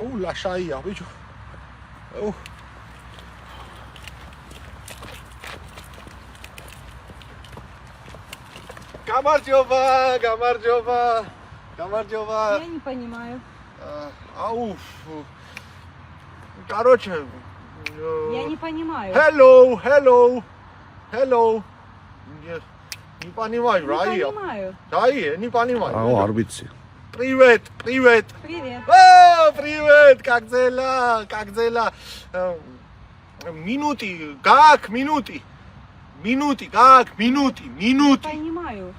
ლაშაია ბიჭო. Გამარჯობა. Я не понимаю. Короче, Я не понимаю. Hello. Не понимаю, Не Рая. понимаю. Рая, не понимаю. აუ არ ვიცი. Привет. Привет. Привет, как дела? Минуты, как минуты? Понимаю.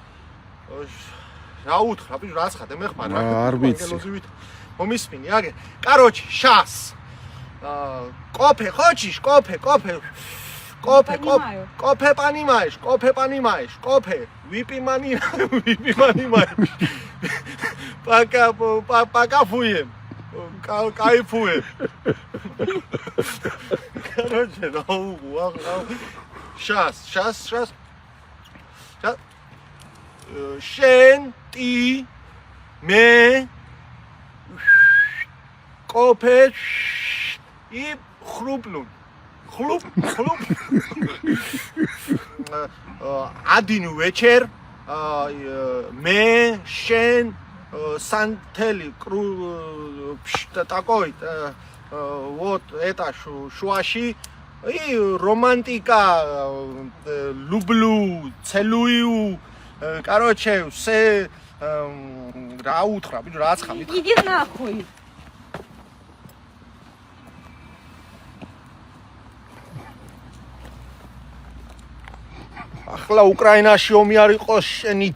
რა უთხრა, ბიჭო, რა ცხადე, მე ხმა რა. არ ვიცი. მომისმინი, აგე. Короче, сейчас. Кофе хочешь? Кофе. понимаю. Кофе понимаешь? Кофе. Выпей понимаешь. Пока фуем. Кайфуем. Короче, сейчас. შენ ტი მე კოფე ი ხრუბლუნ ადინ ვეჩერ მე შენ სანთელი такой вот это шуаши и романтика люблю целую Короче, все რა უთხრა, ბიჭო, რა ცხა მითხრა. Иди нахуй. ახლა უკრაინაში ომი არ იყოს შენი